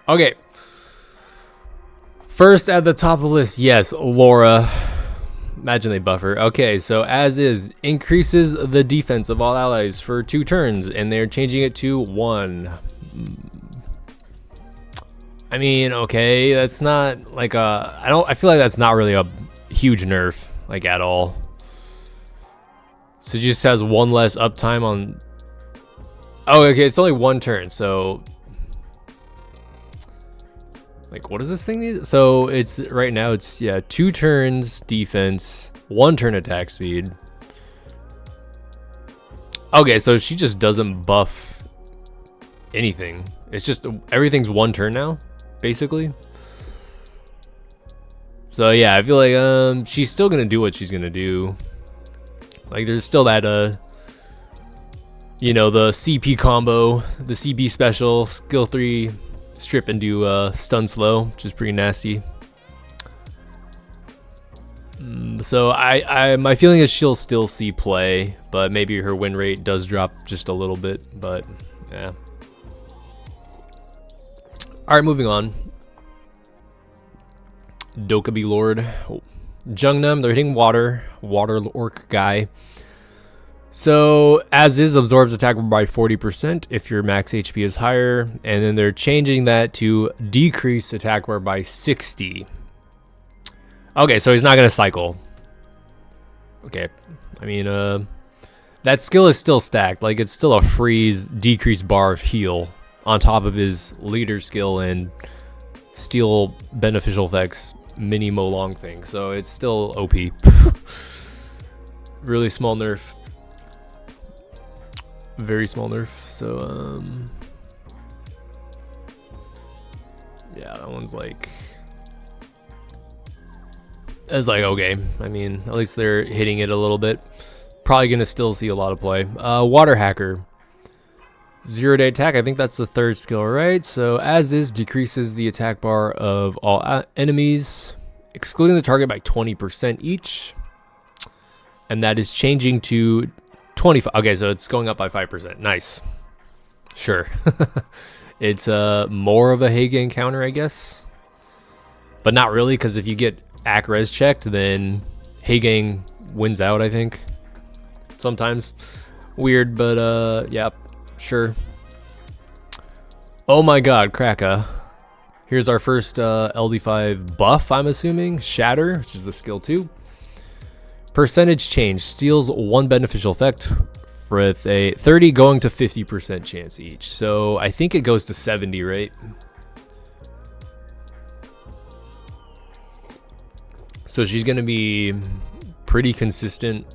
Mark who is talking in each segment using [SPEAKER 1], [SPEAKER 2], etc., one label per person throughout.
[SPEAKER 1] Okay. First at the top of the list, yes, Laura. Imagine they buffer. Okay, so as is, increases the defense of all allies for 2 turns, and they're changing it to 1. I mean, okay, that's not like a... I feel like that's not really a huge nerf, like, at all. So it just has 1 less uptime on... Oh, okay, it's only 1 turn, so... Like, what does this thing need? So it's right now it's 2 turns defense, 1 turn attack speed. Okay, so she just doesn't buff anything. It's just everything's 1 turn now, basically. So yeah, I feel like she's still gonna do what she's gonna do. Like there's still that you know, the CP combo, the CP special, skill 3. Strip and do stun slow, which is pretty nasty. So my feeling is she'll still see play, but maybe her win rate does drop just a little bit. But yeah. All right, moving on. Dokkaebi Lord, Jungnam. They're hitting water orc guy. So, as is, absorbs attack by 40% if your max HP is higher, and then they're changing that to decrease attack bar by 60. Okay, so he's not going to cycle. Okay, I mean, that skill is still stacked. Like, it's still a freeze, decrease bar heal on top of his leader skill and steal beneficial effects mini Molong thing. So, it's still OP. Really small nerf. Very small nerf. So yeah, that one's like, it's like okay. I mean, at least they're hitting it a little bit. Probably gonna still see a lot of play. Water hacker, 0-day attack. I think that's the 3rd skill, right? So as is, decreases the attack bar of all enemies, excluding the target by 20% each, and that is changing to 25. Okay, so it's going up by 5%. Nice. Sure. It's more of a Hagen counter, I guess. But not really, because if you get AC res checked, then Hagen wins out, I think. Sometimes. Weird, but yeah, sure. Oh my god, Kraka. Here's our first LD5 buff, I'm assuming. Shatter, which is the skill 2. Percentage change, steals 1 beneficial effect with a 30 going to 50% chance each. So I think it goes to 70, right? So she's gonna be pretty consistent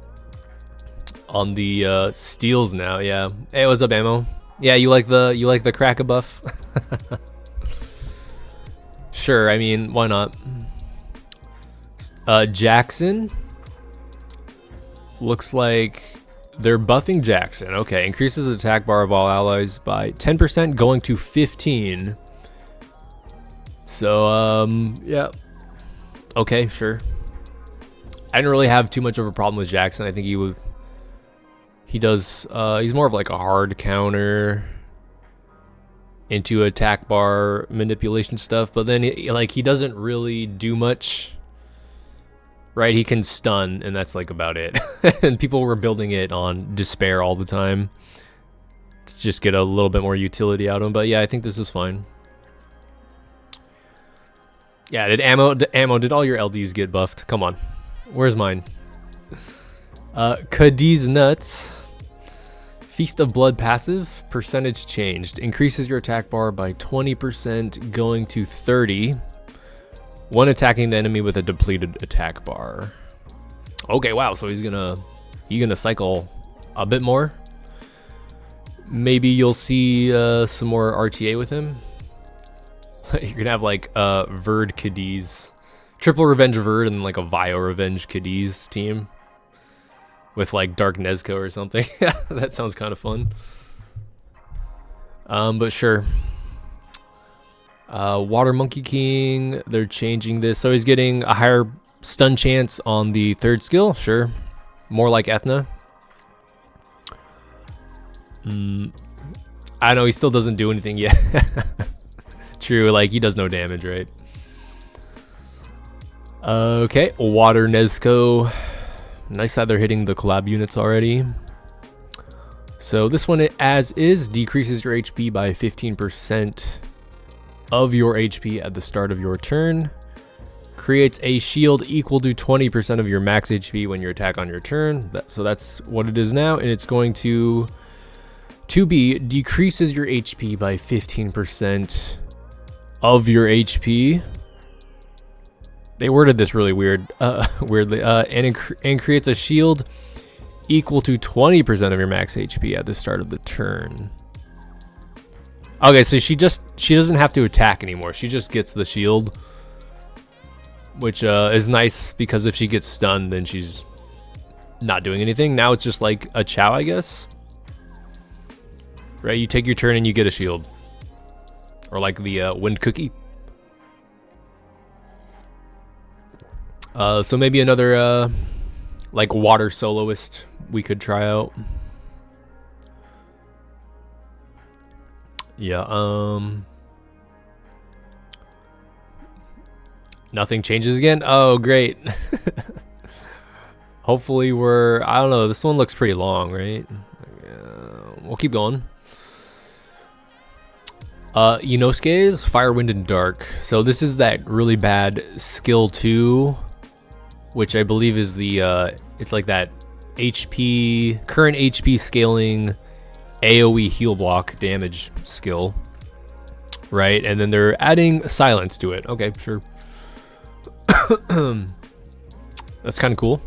[SPEAKER 1] on the steals now. Yeah. Hey, what's up, Ammo? Yeah, you like the Kraka buff? Sure. I mean, why not? Jackson. Looks like they're buffing Jackson. Okay, increases the attack bar of all allies by 10% going to 15. So, yeah. Okay, sure. I didn't really have too much of a problem with Jackson. I think he's more of like a hard counter into attack bar manipulation stuff, but then he doesn't really do much. Right, he can stun, and that's like about it. And people were building it on despair all the time to just get a little bit more utility out of him. But yeah, I think this is fine. Yeah, did all your LDs get buffed? Come on, where's mine? Kadis nuts. Feast of Blood passive, percentage changed, increases your attack bar by 20% going to 30. When attacking the enemy with a depleted attack bar. Okay, wow, so he's gonna cycle a bit more. Maybe you'll see some more RTA with him. You're gonna have like Verd Kadis, triple revenge Verd, and like a Vio revenge Kadis team with like Dark Nesco or something. That sounds kind of fun. But sure. Water Monkey King, they're changing this. So he's getting a higher stun chance on the 3rd skill. Sure. More like Ethna. I know he still doesn't do anything yet. True, like he does no damage, right? Okay, Water Nesco. Nice that they're hitting the collab units already. So this one, as is, decreases your HP by 15% of your HP at the start of your turn. Creates a shield equal to 20% of your max HP when you attack on your turn. So that's what it is now, and it's going to be decreases your HP by 15% of your HP. They worded this really weirdly, and creates a shield equal to 20% of your max HP at the start of the turn. Okay, so she doesn't have to attack anymore. She just gets the shield, which is nice because if she gets stunned, then she's not doing anything. Now it's just like a chow, I guess. Right? You take your turn and you get a shield, or like the wind cookie. So maybe another like water soloist we could try out. Yeah, nothing changes again. Oh, great. Hopefully I don't know, this one looks pretty long, right? We'll keep going. Inosuke's Fire, Wind, and Dark. So this is that really bad skill 2, which I believe is the, it's like that HP, current HP scaling AoE heal block damage skill, right? And then they're adding silence to it. Okay, sure. That's kind of cool.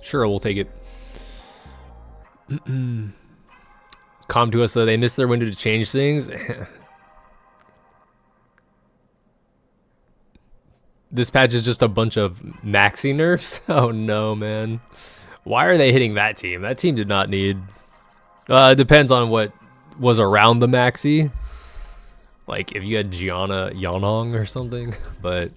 [SPEAKER 1] Sure, we'll take it. Calm to us, so they missed their window to change things. This patch is just a bunch of Maxi nerfs. Oh no, man. Why are they hitting that team? That team did not need... it depends on what was around the Maxi. Like if you had Gianna Yanong or something. But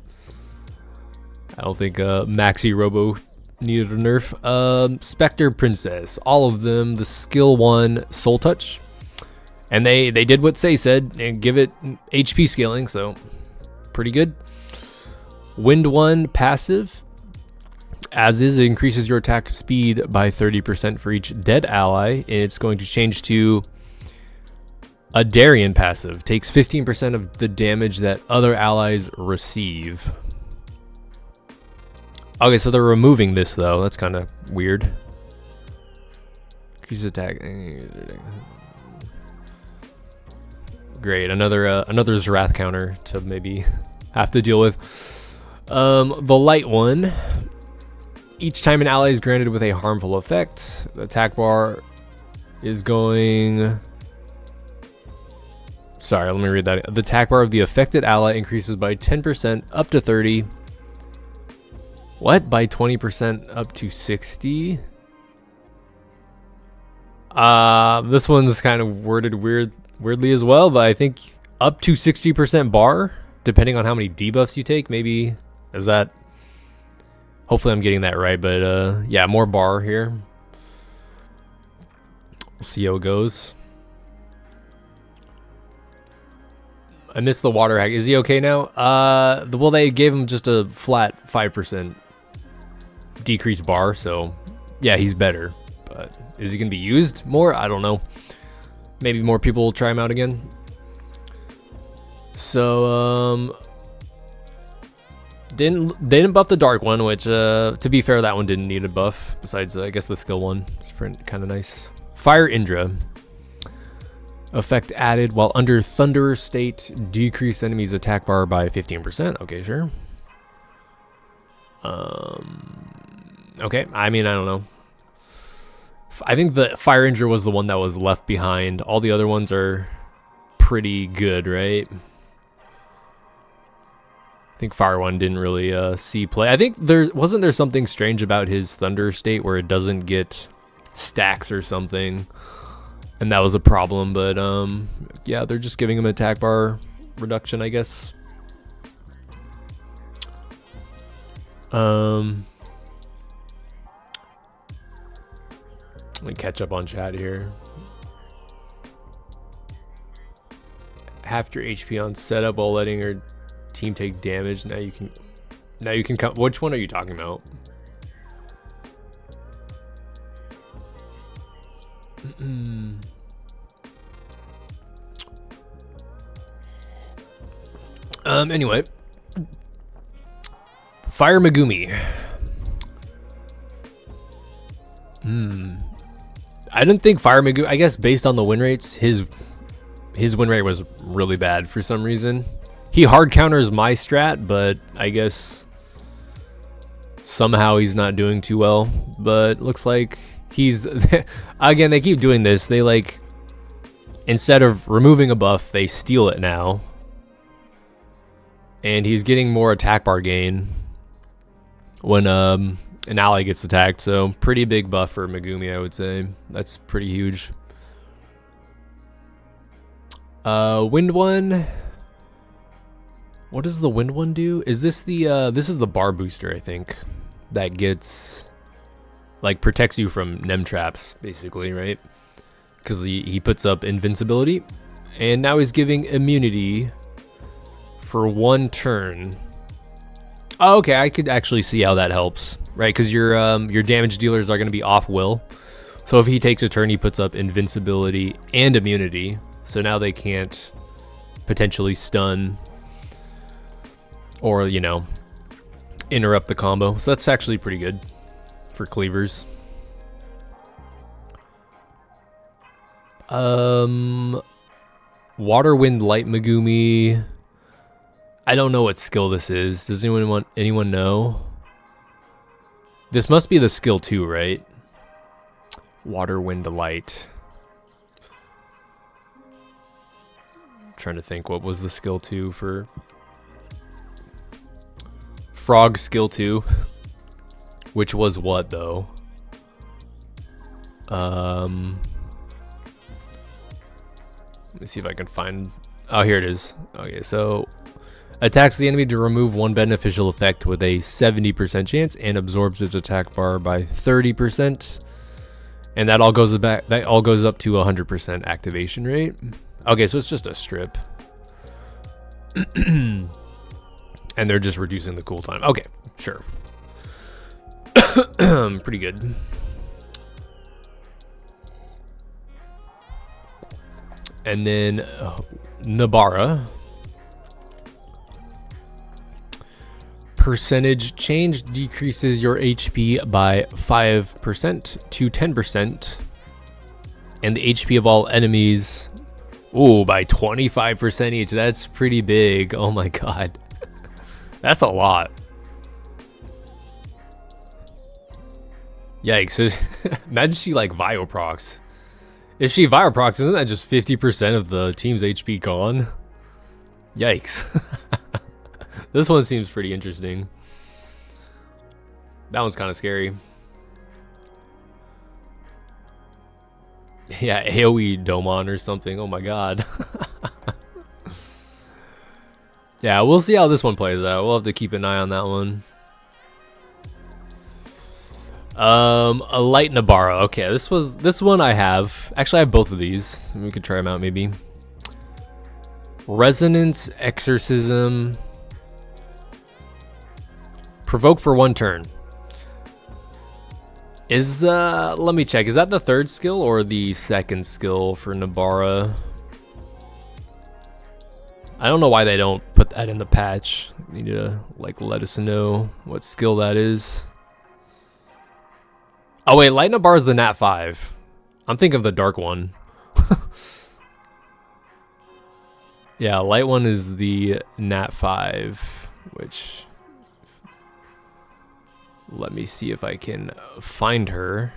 [SPEAKER 1] I don't think Maxi Robo needed a nerf. Spectre Princess. All of them. The skill 1 Soul Touch. And they did what Say said and give it HP scaling. So pretty good. Wind 1 passive, as is, it increases your attack speed by 30% for each dead ally. It's going to change to a Darien passive, takes 15% of the damage that other allies receive. Okay, so they're removing this though. That's kind of weird. Increase attack. Great, another Zerath counter to maybe have to deal with. The light one, each time an ally is granted with a harmful effect, the attack bar is going... Sorry, let me read that. The attack bar of the affected ally increases by 10% up to 30. What? By 20% up to 60? This one's kind of worded weirdly as well, but I think up to 60% bar, depending on how many debuffs you take, maybe... Is that... Hopefully I'm getting that right, but yeah, more bar here. We'll see how it goes. I missed the water hack. Is he okay now? Well, they gave him just a flat 5% decrease bar, so yeah, he's better. But is he going to be used more? I don't know. Maybe more people will try him out again. So, they didn't buff the dark one, which, to be fair, that one didn't need a buff. Besides, I guess the skill one. It's kind of nice. Fire Indra. Effect added while under Thunderer state. Decrease enemies' attack bar by 15%. Okay, sure. Okay, I mean, I don't know. I think the Fire Indra was the one that was left behind. All the other ones are pretty good, right? I think Fire One didn't really see play. I think wasn't there something strange about his Thunder state where it doesn't get stacks or something, and that was a problem. But yeah, they're just giving him attack bar reduction, I guess. Let me catch up on chat here. half your HP on setup while letting your team take damage. Now you can come. Which one are you talking about? Anyway, Fire Magumi. I didn't think Fire Magumi, I guess based on the win rates, his win rate was really bad for some reason. He hard counters my strat, but I guess somehow he's not doing too well. But looks like he's, again, they keep doing this. They like, instead of removing a buff, they steal it now. And he's getting more attack bar gain when an ally gets attacked. So pretty big buff for Magumi, I would say. That's pretty huge. Wind one. What does the wind one do? Is this the this is the bar booster, I think, that gets like protects you from nem traps, basically, right? Because he puts up invincibility, and now he's giving immunity for 1 turn. Oh, okay, I could actually see how that helps, right? Because your damage dealers are going to be off will, so if he takes a turn, he puts up invincibility and immunity. So now they can't potentially stun or, you know, interrupt the combo. So that's actually pretty good for cleavers. Water, Wind, Light Magumi. I don't know what skill this is. Does anyone know? This must be the skill 2, right? Water, Wind, Light. Trying to think, what was the skill 2 for Frog skill 2, which was what though? Let me see if I can find. Oh, here it is. Okay, so attacks the enemy to remove 1 beneficial effect with a 70% chance and absorbs its attack bar by 30%, and that all goes back. That all goes up to 100% activation rate. Okay, so it's just a strip. And they're just reducing the cooltime. Okay, sure. Pretty good. And then Nabara. Percentage change decreases your HP by 5% to 10%. And the HP of all enemies... Ooh, by 25% each. That's pretty big. Oh my god. That's a lot. Yikes. Imagine she like Vioprocs. If she Vioprocs, isn't that just 50% of the team's HP gone? Yikes. This one seems pretty interesting. That one's kind of scary. Yeah, AoE Domon or something. Oh my god. Yeah, we'll see how this one plays out. We'll have to keep an eye on that one. A light Nabara. Okay, this one I have. Actually, I have both of these. We could try them out maybe. Resonance, Exorcism. Provoke for 1 turn. Is let me check. Is that the 3rd skill or the 2nd skill for Nabara? I don't know why they don't put that in the patch. They need to like let us know what skill that is. Oh wait, Light Nabara is the Nat 5. I'm thinking of the dark one. Yeah, light one is the Nat 5, which... Let me see if I can find her.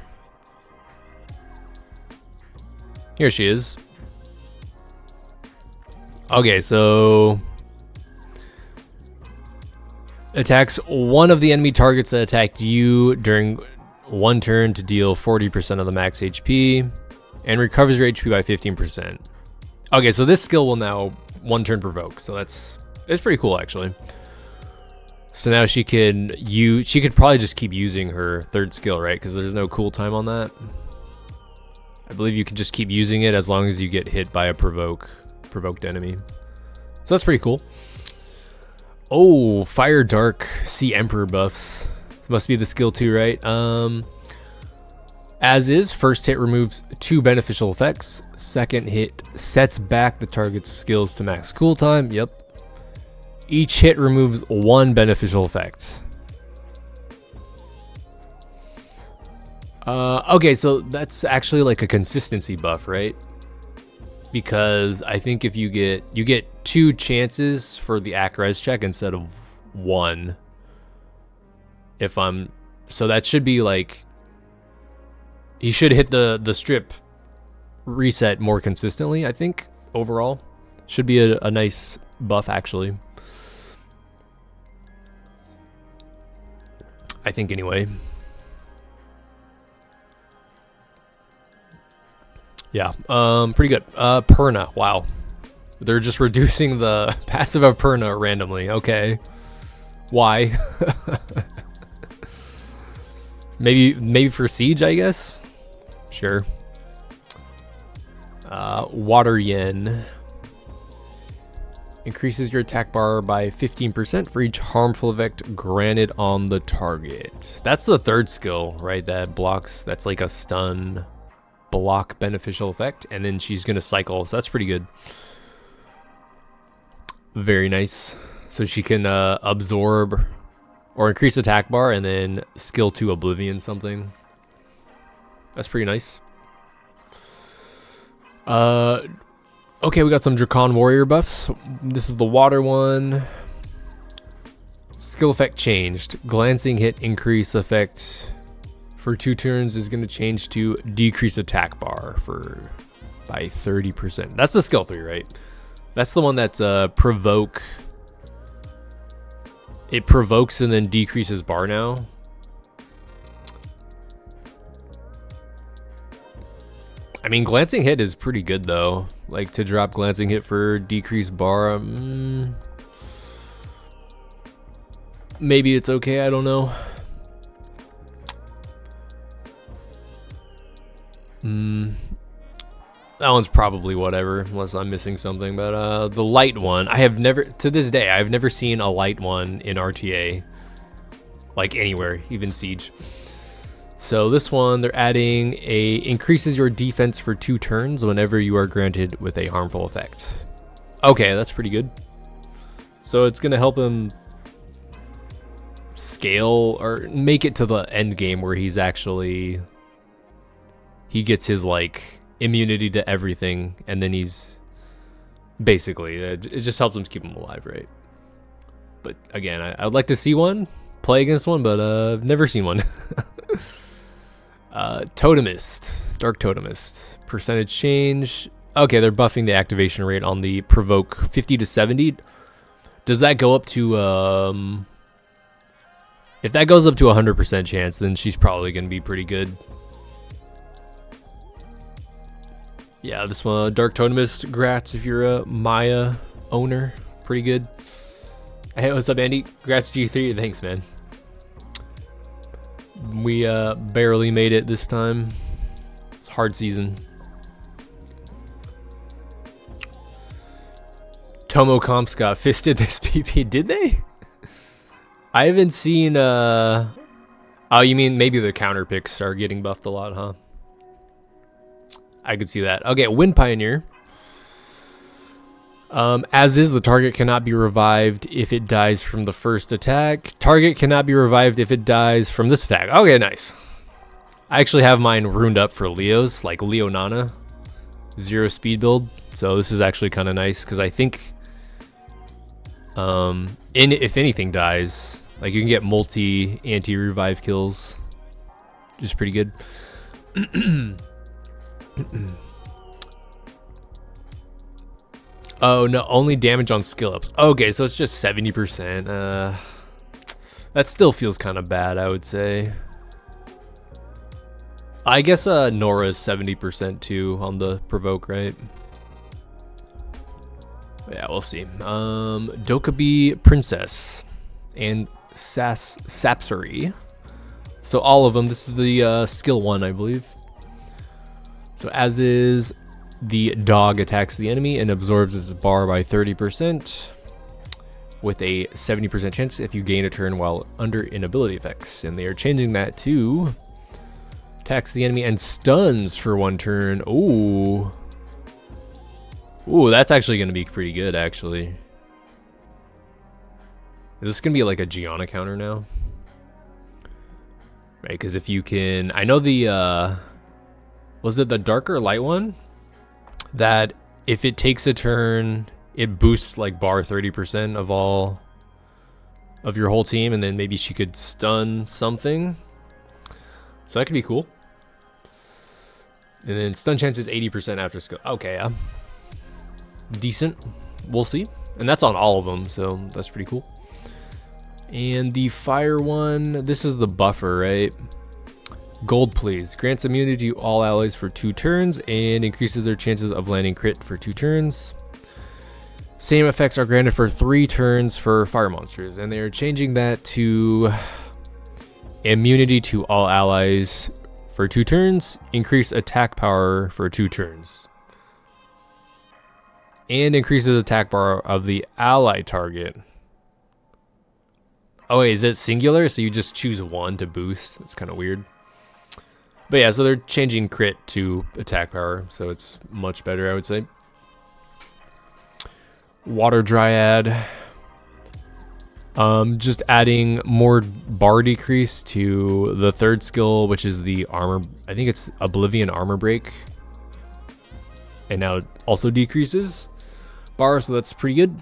[SPEAKER 1] Here she is. Okay, so... Attacks one of the enemy targets that attacked you during 1 turn to deal 40% of the max HP. And recovers your HP by 15%. Okay, so this skill will now 1 turn provoke. So it's pretty cool, actually. So now she could probably just keep using her 3rd skill, right? Because there's no cooltime on that. I believe you can just keep using it as long as you get hit by a provoked enemy. So that's pretty cool. Oh, Fire Dark Sea Emperor buffs. This must be the skill 2, right? As is, first hit removes 2 beneficial effects. Second hit sets back the target's skills to max cooltime. Yep. Each hit removes 1 beneficial effect. Okay, so that's actually like a consistency buff, right? Because I think if you get 2 chances for the Ac-Res check instead of 1. So that should be like, he should hit the strip reset more consistently, I think, overall. Should be a nice buff, actually. I think, anyway. Yeah, pretty good. Perna, wow. They're just reducing the passive of Perna randomly. Okay. Why? maybe for Siege, I guess? Sure. Water Yen. Increases your attack bar by 15% for each harmful effect granted on the target. That's the 3rd skill, right? That blocks, that's like a stun block beneficial effect, and then she's gonna cycle, so that's pretty good. Very nice. So she can absorb or increase attack bar and then skill 2 Oblivion something. That's pretty nice. Okay, we got some Dracon Warrior buffs. This is the water one. Skill effect changed. Glancing hit increase effect for 2 turns is going to change to decrease attack bar by 30%. That's the skill 3, right? That's the one that's provoke. It provokes and then decreases bar now. I mean, glancing hit is pretty good though. Like to drop glancing hit for decreased bar. Maybe it's okay. I don't know. That one's probably whatever, unless I'm missing something. But the light one, I have never, to this day, I've never seen a light one in RTA, like anywhere, even Siege. So this one, they're adding increases your defense for 2 turns whenever you are granted with a harmful effect. Okay, that's pretty good. So it's gonna help him scale or make it to the end game where he's actually, he gets his like immunity to everything, and then he's basically it just helps him keep him alive, right? But again, I'd like to see one, play against one, but I've never seen one. Totemist, Dark Totemist, percentage change. Okay, they're buffing the activation rate on the provoke 50 to 70. Does that go up to if that goes up to 100% chance, then she's probably gonna be pretty good. Yeah, this one, Dark Totemist, grats if you're a Maya owner. Pretty good. Hey, what's up, Andy? Grats G3, thanks, man. We barely made it this time. It's a hard season. Tomo Comps got fisted this PP, did they? I haven't seen, oh, you mean maybe the counter picks are getting buffed a lot, huh? I could see that. Okay, Wind Pioneer. As is, the target cannot be revived if it dies from the first attack. Target cannot be revived if it dies from this attack. Okay, nice. I actually have mine runed up for Leo's, like Leo Nana. 0 speed build. So this is actually kind of nice, because I think if anything dies, like you can get multi anti-revive kills. Which is pretty good. Oh no, only damage on skill ups. Okay, so it's just 70%. That still feels kind of bad, I would say. I guess Nora is 70% too on the provoke, right? Yeah, we'll see. Dokkaebi Princess and Sapsari. So all of them. This is the skill 1, I believe. So as is, The dog attacks the enemy and absorbs its bar by 30%, with a 70% chance if you gain a turn while under inability effects. And they are changing that to attacks the enemy and stuns for 1 turn. Ooh. Ooh, that's actually going to be pretty good, actually. Is this going to be like a Gianna counter now? Right, because if you can... I know the... was it the dark or light one? That if it takes a turn, it boosts like bar 30% of all... of your whole team, and then maybe she could stun something. So that could be cool. And then stun chance is 80% after skill. Okay, yeah. Decent. We'll see. And that's on all of them, so that's pretty cool. And the fire one, this is the buffer, right? Gold, please. Grants immunity to all allies for 2 turns and increases their chances of landing crit for 2 turns. Same effects are granted for 3 turns for fire monsters, and they're changing that to immunity to all allies for 2 turns, increase attack power for 2 turns. And increases attack bar of the ally target. Oh, wait, is it singular? So you just choose 1 to boost? That's kind of weird. But yeah, so they're changing crit to attack power, so it's much better, I would say. Water Dryad. Just adding more bar decrease to the 3rd skill, which is the armor. I think it's Oblivion Armor Break. And now it also decreases bar, so that's pretty good.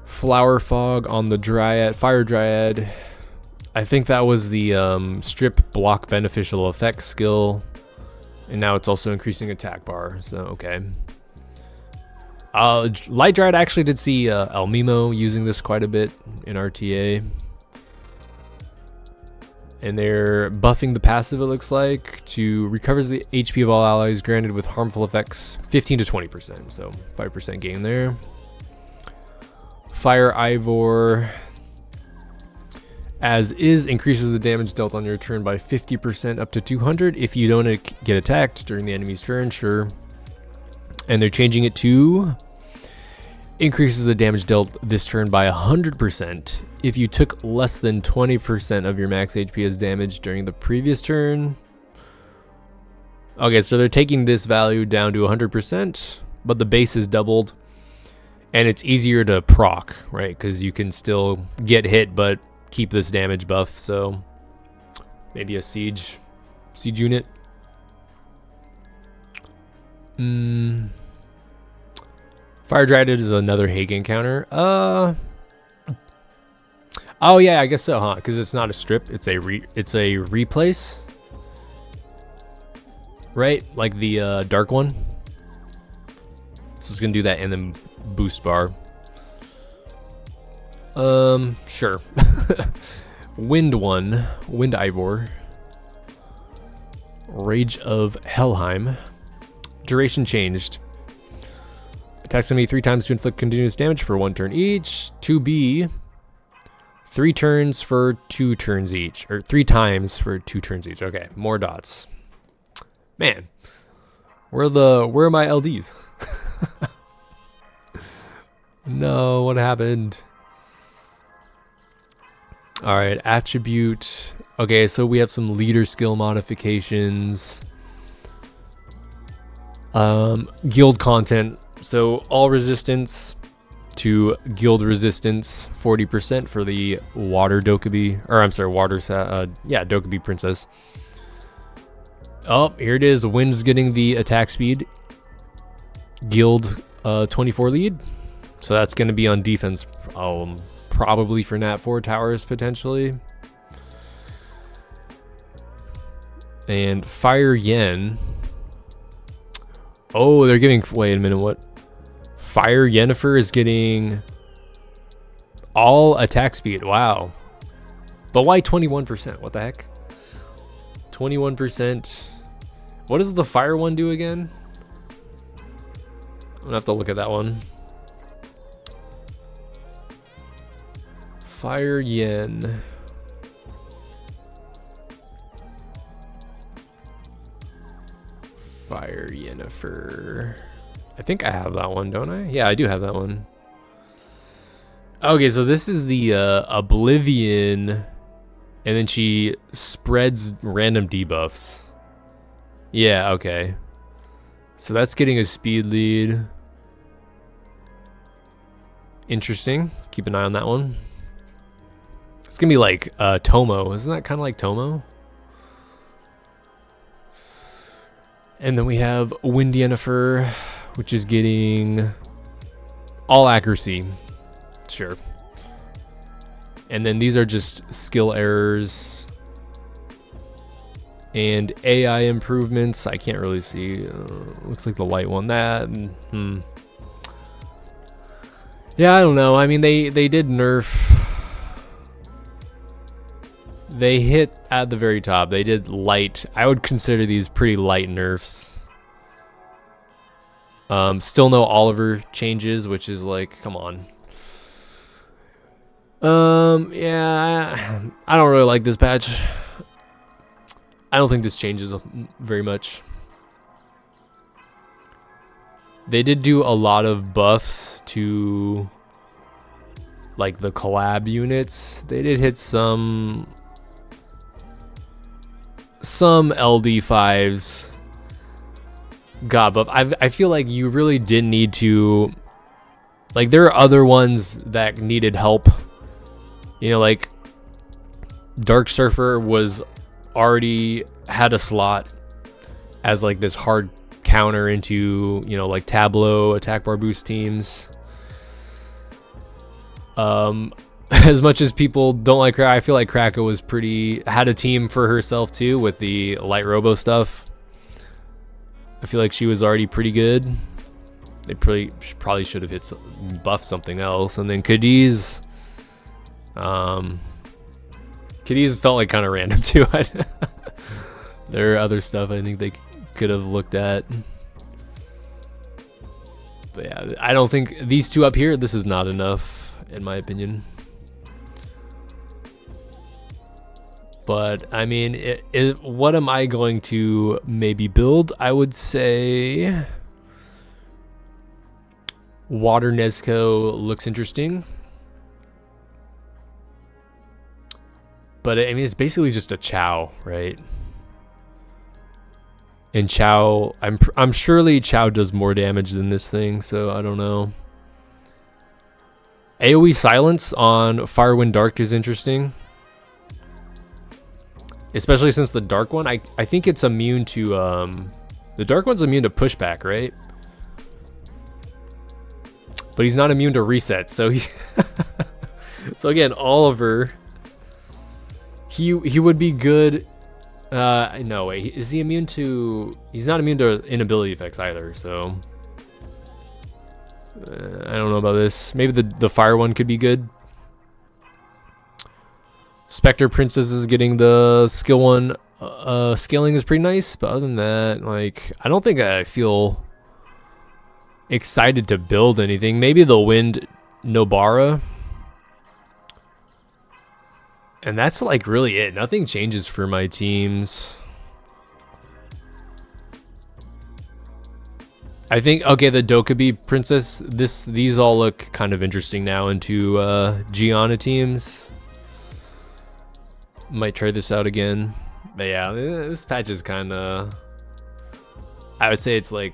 [SPEAKER 1] Flower Fog on the Dryad, Fire Dryad. I think that was the strip block beneficial effects skill, and now it's also increasing attack bar, so okay. Light Dryad actually did see El Mimo using this quite a bit in RTA. And they're buffing the passive, it looks like, to recovers the HP of all allies granted with harmful effects 15 to 20%, so 5% gain there. Fire Ivor, as is, increases the damage dealt on your turn by 50% up to 200 if you don't get attacked during the enemy's turn, sure. And they're changing it to increases the damage dealt this turn by 100% if you took less than 20% of your max HP as damage during the previous turn. Okay, so they're taking this value down to 100%, but the base is doubled. And it's easier to proc, right? Because you can still get hit, but keep this damage buff. So maybe a siege unit. Fire Dryad is another Hagen counter. Oh yeah, I guess so, huh? Because it's not a strip; it's a replace, right? Like the dark one. So it's gonna do that and then boost bar. Sure. Wind Ivor. Rage of Helheim. Duration changed. Attacks enemy 3 times to inflict continuous damage for 1 turn each. 2B. 3 turns for 2 turns each. Or 3 times for 2 turns each. Okay, more dots. Man. Where are my LDs? No, what happened? Alright, attribute. Okay, so we have some leader skill modifications. Guild content. So all resistance to guild resistance 40% for the water Dokkaebi, or I'm sorry, Dokkaebi princess. Oh, here it is. Wind's getting the attack speed. Guild 24 lead. So that's going to be on defense. Probably for Nat 4 towers potentially. And Fire Yen. Oh, they're giving. Wait a minute, what? Fire Yennefer is getting all attack speed. Wow. But why 21%? What the heck? 21%. What does the fire one do again? I'm gonna have to look at that one. Fire Yen. Fire Yennefer. I think I have that one, don't I? Yeah, I do have that one. Okay, so this is the Oblivion, and then she spreads random debuffs. Yeah, okay. So that's getting a speed lead. Interesting. Keep an eye on that one. It's gonna be like Tomo. Isn't that kind of like Tomo? And then we have Wind Yennefer, which is getting all accuracy. Sure. And then these are just skill errors and AI improvements. I can't really see. Looks like the light one. That. Yeah, I don't know. I mean, they did nerf. They hit at the very top. They did light. I would consider these pretty light nerfs. Still no Oliver changes, which is like, come on. Yeah, I don't really like this patch. I don't think this changes very much. They did do a lot of buffs to like the collab units. They did hit some LD5s got buff. I feel like you really didn't need to, like, there are other ones that needed help. You know, like Dark Surfer was already had a slot as like this hard counter into, you know, like Tableau attack bar boost teams. As much as people don't like Kraka, I feel like Kraka was had a team for herself too with the light robo stuff. I feel like she was already pretty good. They probably should have buffed something else. And then Kadis, Kadis felt like kind of random too. There are other stuff I think they could have looked at. But yeah, I don't think these two up here, this is not enough in my opinion. But I mean, what am I going to maybe build? I would say Water Nesco looks interesting. But I mean, it's basically just a Chow, right? And Chow, I'm surely Chow does more damage than this thing, so I don't know. AoE Silence on Firewind Dark is interesting. Especially since the Dark one, I think it's immune to, the Dark one's immune to pushback, right? But he's not immune to resets, so he... So again, Oliver, he would be good. No, wait, is he immune to... He's not immune to inability effects either, so... I don't know about this. Maybe the fire one could be good. Spectre Princess is getting the skill one. Scaling is pretty nice, but other than that, like, I don't think I feel excited to build anything. Maybe the Wind Nabara. And that's like really it. Nothing changes for my teams. I think, okay, the Dokkaebi Princess, these all look kind of interesting now into Gianna teams. Might try this out again. But yeah, this patch is kind of, I would say it's like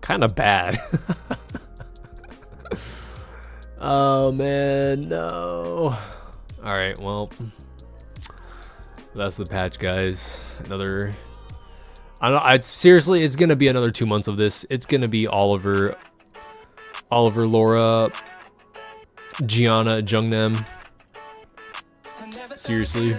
[SPEAKER 1] kind of bad. Oh man, no. All right, well, that's the patch, guys. Another, I don't know, seriously, it's gonna be another 2 months of this. It's gonna be Oliver, Laura, Gianna, Jungnem. Seriously.